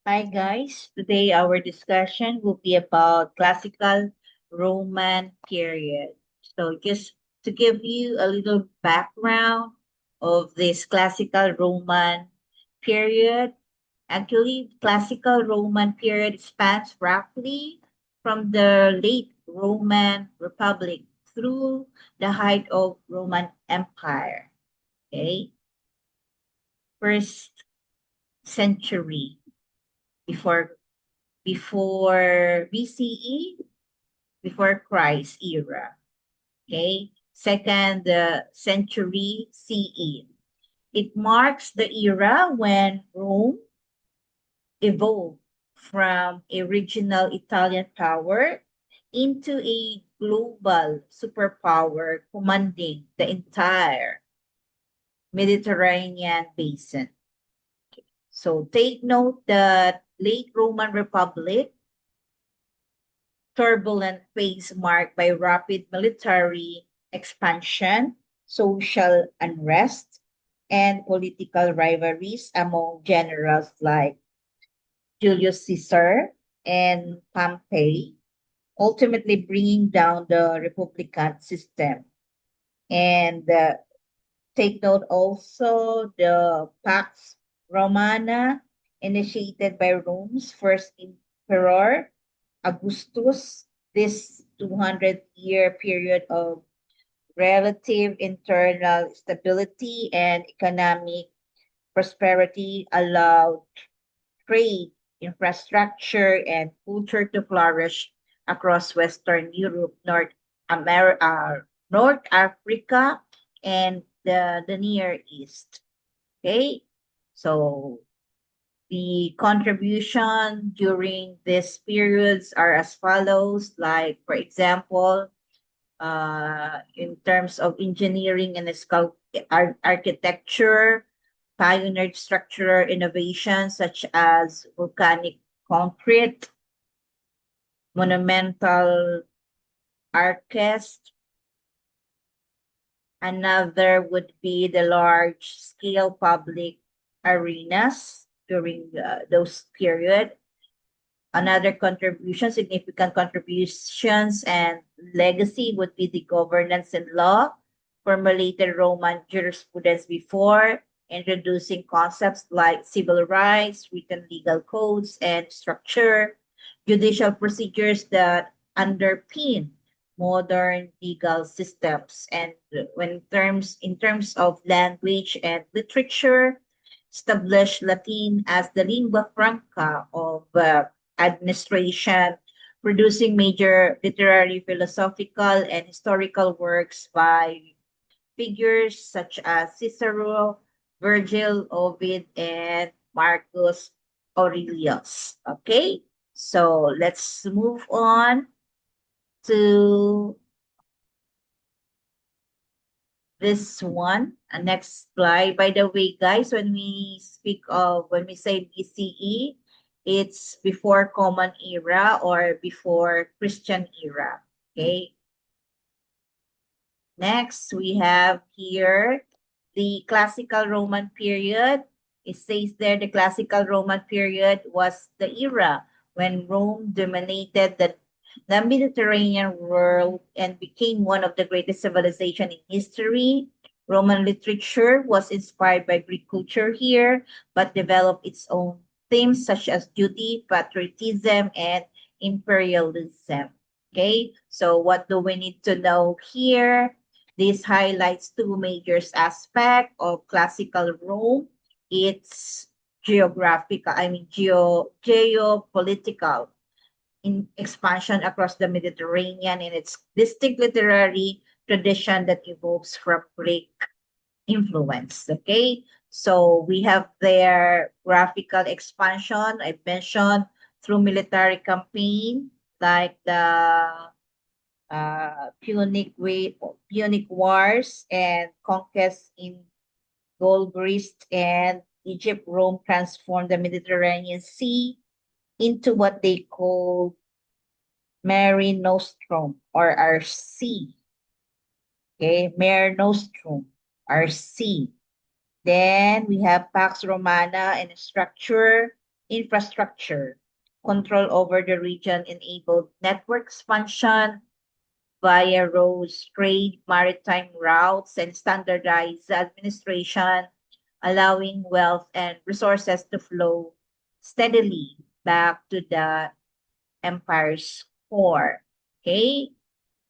Hi guys, today our discussion will be about classical Roman period. So just to give you a little background of this classical Roman period, actually classical Roman period spans roughly from the late Roman Republic through the height of Roman Empire. Okay, first century before BCE, before Christ era. Okay. Second century CE. It marks the era when Rome evolved from a regional Italian power into a global superpower commanding the entire Mediterranean basin. So take note that late Roman Republic turbulent phase marked by rapid military expansion, social unrest, and political rivalries among generals like Julius Caesar and Pompey, ultimately bringing down the Republican system. And take note also the Pax Romana, initiated by Rome's first emperor, Augustus. This 200-year period of relative internal stability and economic prosperity allowed trade, infrastructure, and culture to flourish across Western Europe, North Africa, and the Near East. Okay, so the contribution during these periods are as follows, like, for example, in terms of engineering and architecture, pioneered structural innovations such as volcanic concrete, monumental arches. Another would be the large scale public arenas during those period. Another contribution, significant contributions and legacy would be the governance and law, formulated Roman jurisprudence before, introducing concepts like civil rights, written legal codes, and structure, judicial procedures that underpin modern legal systems. And when in terms of language and literature, established Latin as the lingua franca of administration, producing major literary, philosophical, and historical works by figures such as Cicero, Virgil, Ovid, and Marcus Aurelius. Okay, so let's move on to this one. Next slide. By the way, guys, when we say BCE, it's before Common Era or before Christian Era. Okay. Next, we have here the Classical Roman period. It says there the Classical Roman period was the era when Rome dominated the Mediterranean world and became one of the greatest civilizations in history. Roman literature was inspired by Greek culture here, but developed its own themes such as duty, patriotism, and imperialism. Okay, so what do we need to know here? This highlights two major aspects of classical Rome. Its geopolitical in expansion across the Mediterranean and its distinct literary tradition that evolves from Greek influence. Okay, so we have their graphical expansion. I mentioned through military campaign like the Punic Wars and conquests in Gaul, Greece, and Egypt. Rome transformed the Mediterranean Sea into what they call Mare Nostrum or our sea. Okay, Mare Nostrum, our sea. Then we have Pax Romana and structure. infrastructure. Control over the region enabled network expansion via roads, trade, maritime routes, and standardized administration, allowing wealth and resources to flow steadily back to the empire's core. Okay,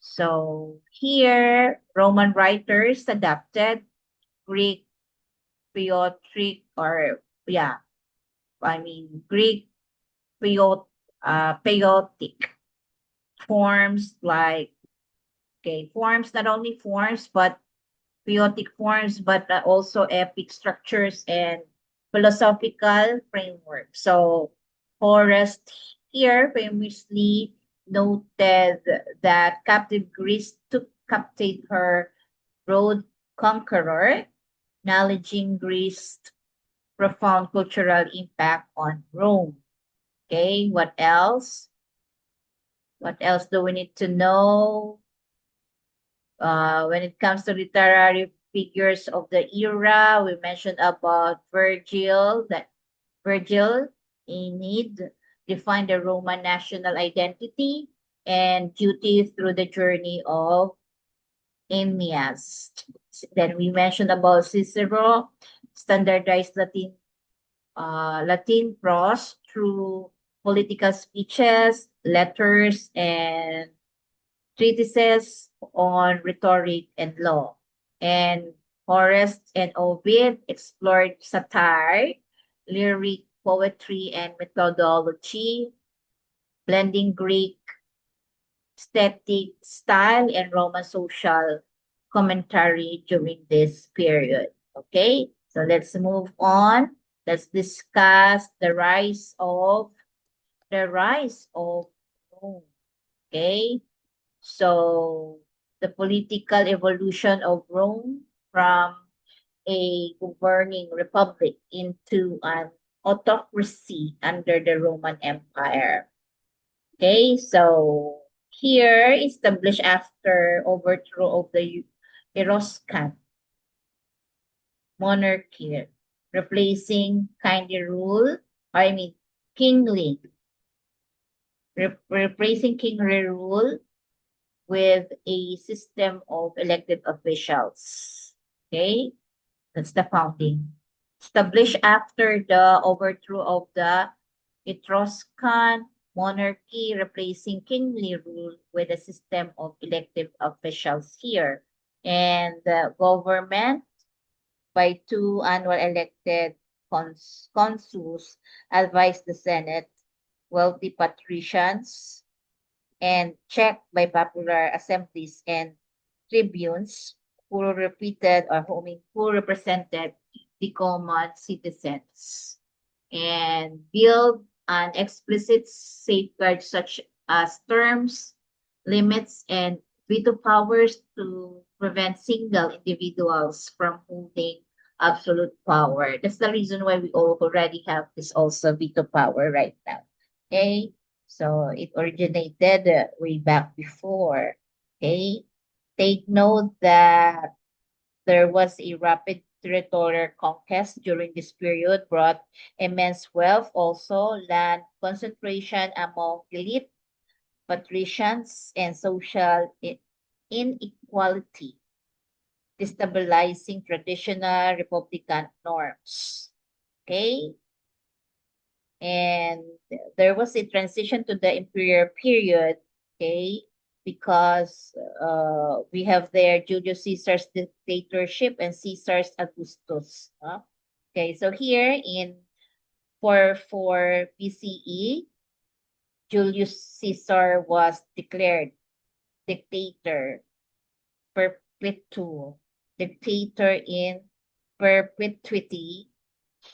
so here Roman writers adapted Greek Piotric or yeah, I mean Greek Peotic forms like forms, not only forms but Peotic forms, but also epic structures and philosophical framework. So Forrest here famously noted that captive Greece took captive her road conqueror, acknowledging Greece's profound cultural impact on Rome. Okay, what else? What else do we need to know? When it comes to literary figures of the era, we mentioned about Virgil, that Virgil, Aeneid, defined the Roman national identity and duty through the journey of Aeneas. Then we mentioned about Cicero, standardized Latin prose through political speeches, letters, and treatises on rhetoric and law. And Horace and Ovid explored satire, lyric poetry, and methodology, blending Greek aesthetic style and Roman social commentary during this period. Okay, so let's move on. Let's discuss the rise of Rome. Okay, so the political evolution of Rome from a governing republic into an autocracy under the Roman Empire. Okay, so here established after overthrow of the Etruscan monarchy, replacing kindly rule, I mean kingly, replacing kingly rule with a system of elected officials. Okay, that's the founding. Established after the overthrow of the Etruscan monarchy, replacing kingly rule with a system of elective officials here. And the government by two annual elected consuls advised the Senate, wealthy patricians, and checked by popular assemblies and tribunes who who represented the common citizens and build an explicit safeguard such as terms, limits, and veto powers to prevent single individuals from holding absolute power. That's the reason why we already have this also veto power right now. Okay, so it originated way back before. Okay, take note that there was a rapid territorial conquest during this period, brought immense wealth, also land concentration among elite patricians and social inequality, destabilizing traditional republican norms. Okay, and there was a transition to the imperial period. Okay, because we have there Julius Caesar's dictatorship and Caesar's Augustus. Okay, so here in 44 BCE, Julius Caesar was declared dictator perpetual, dictator in perpetuity.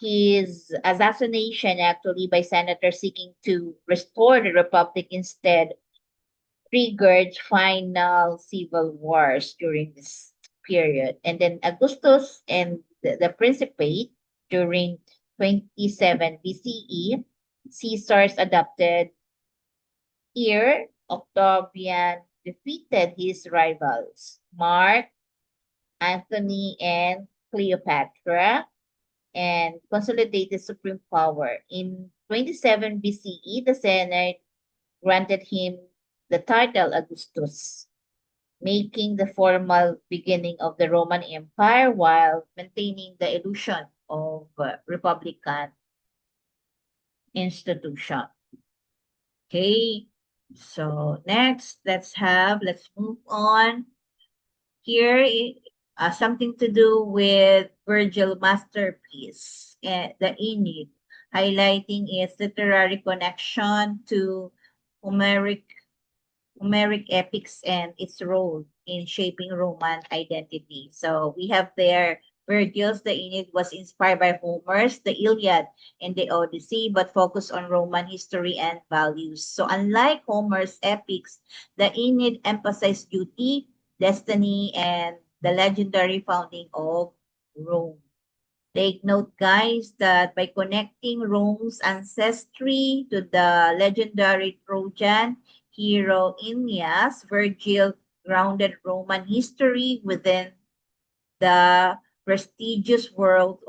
His assassination actually by senators seeking to restore the republic instead triggered final civil wars during this period. And then Augustus and the Principate during 27 BCE, Caesar's adopted heir, Octavian, defeated his rivals, Mark, Antony, and Cleopatra, and and consolidated supreme power. In 27 BCE, the Senate granted him the title Augustus, making the formal beginning of the Roman Empire while maintaining the illusion of republican institution. Okay, so next, let's move on. Here, something to do with Virgil masterpiece, the Aeneid, highlighting its literary connection to Homeric Homeric epics and its role in shaping Roman identity. So we have there Virgil's The Aeneid was inspired by Homer's The Iliad and the Odyssey, but focused on Roman history and values. So unlike Homer's epics, the Aeneid emphasized duty, destiny, and the legendary founding of Rome. Take note, guys, that by connecting Rome's ancestry to the legendary Trojan hero Aeneas, Virgil grounded Roman history within the prestigious world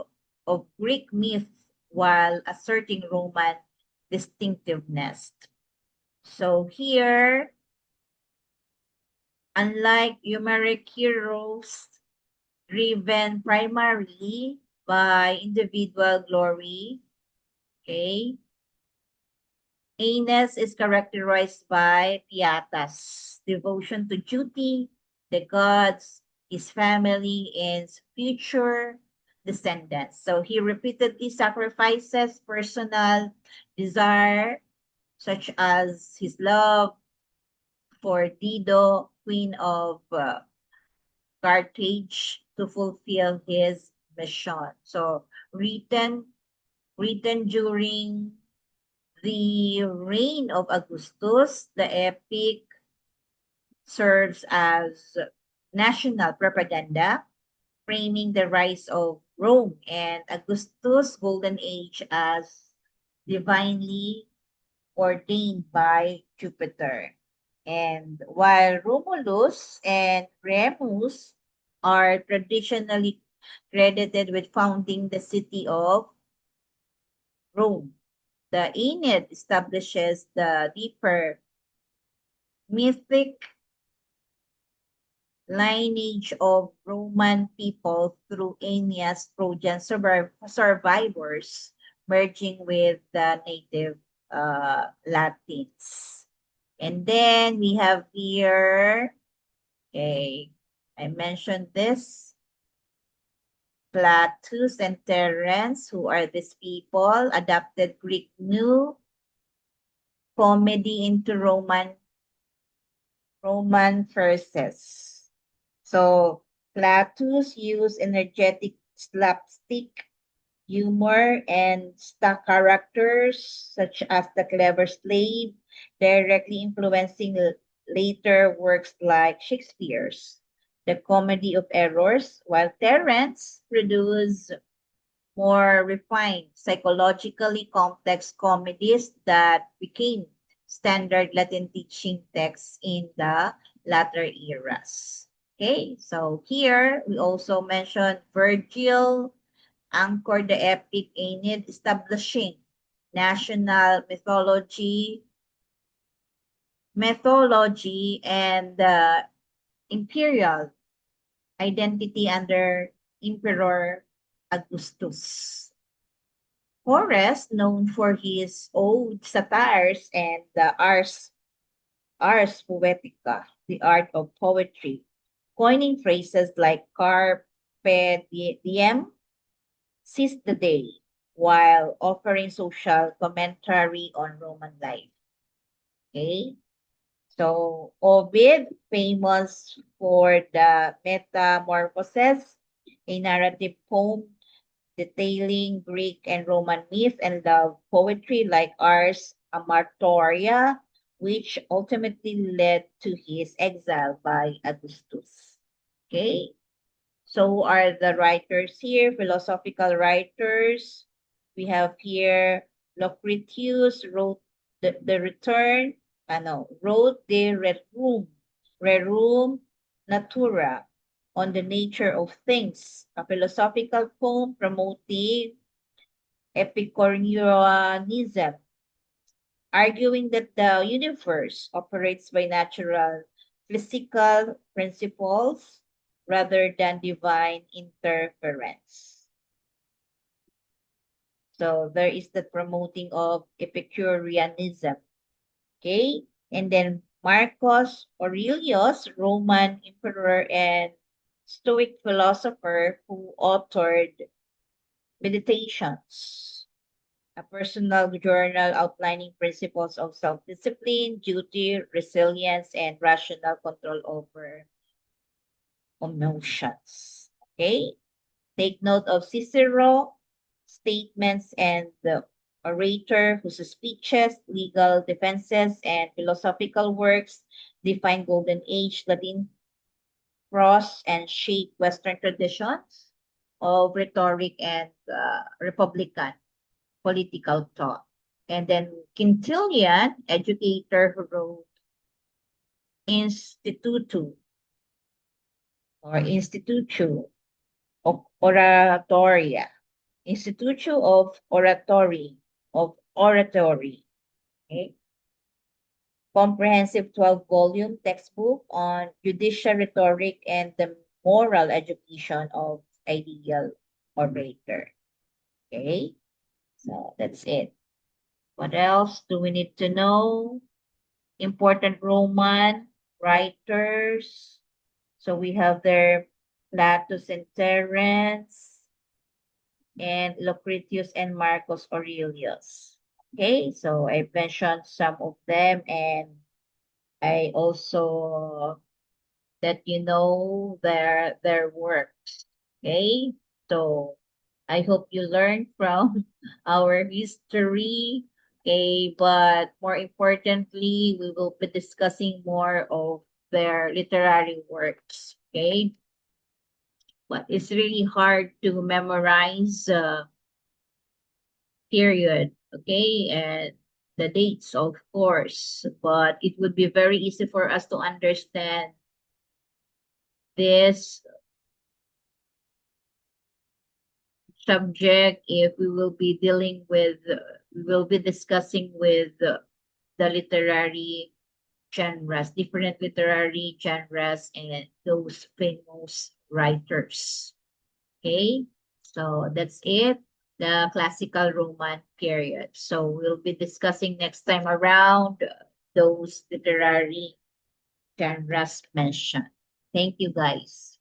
of Greek myth while asserting Roman distinctiveness. So here, unlike Homeric heroes driven primarily by individual glory, okay, Aeneas is characterized by pietas, devotion to duty, the gods, his family, and future descendants. So he repeatedly sacrifices personal desire, such as his love for Dido, queen of Carthage, to fulfill his mission. So written during the reign of Augustus, the epic serves as national propaganda, framing the rise of Rome and Augustus' golden age as divinely ordained by Jupiter. And while Romulus and Remus are traditionally credited with founding the city of Rome, the Aeneid establishes the deeper mythic lineage of Roman people through Aeneas' Trojan survivors, merging with the native Latins. And then we have here, okay, I mentioned this, Plautus and Terence, who are these people, adapted Greek new comedy into Roman verses. So Plautus used energetic slapstick humor and stock characters such as the clever slave, directly influencing later works like Shakespeare's The Comedy of Errors, while Terence produced more refined, psychologically complex comedies that became standard Latin teaching texts in the latter eras. Okay, so here we also mentioned Virgil anchored the epic Aeneid, establishing national mythology and imperial identity under Emperor Augustus. Horace, known for his ode satires and the ars poetica, the art of poetry, coining phrases like carpe diem, seize the day, while offering social commentary on Roman life. Okay, so Ovid, famous for the Metamorphoses, a narrative poem detailing Greek and Roman myth and love poetry like Ars Amatoria, which ultimately led to his exile by Augustus. Okay, so are the writers here, philosophical writers. We have here Lucretius wrote the Return, wrote the Rerum Natura, on the nature of things, a philosophical poem promoting Epicureanism, arguing that the universe operates by natural physical principles rather than divine interference. So there is the promoting of Epicureanism. Okay. And then Marcus Aurelius, Roman emperor and Stoic philosopher who authored Meditations, a personal journal outlining principles of self-discipline, duty, resilience, and rational control over emotions. Okay. Take note of Cicero statements and the orator whose speeches, legal defenses, and philosophical works define Golden Age Latin prose and shape Western traditions of rhetoric and republican political thought. And then Quintilian, educator who wrote Institutu or Institutio of Oratoria, Institutio of Oratory, okay? Comprehensive 12-volume textbook on judicial rhetoric and the moral education of ideal orator. Okay, so that's it. What else do we need to know? Important Roman writers. So we have there Plautus and Terence, and Lucretius and Marcus Aurelius. Okay, so I mentioned some of them, and I also that you know their works. Okay, so I hope you learn from our history. Okay, but more importantly, we will be discussing more of their literary works. Okay, but it's really hard to memorize period. Okay, and the dates, of course, but it would be very easy for us to understand this subject if we will be dealing with, we will be discussing with the literary genres, different literary genres, and those famous writers. Okay, so that's it, the classical Roman period. So we'll be discussing next time around those literary genres mentioned. Thank you, guys.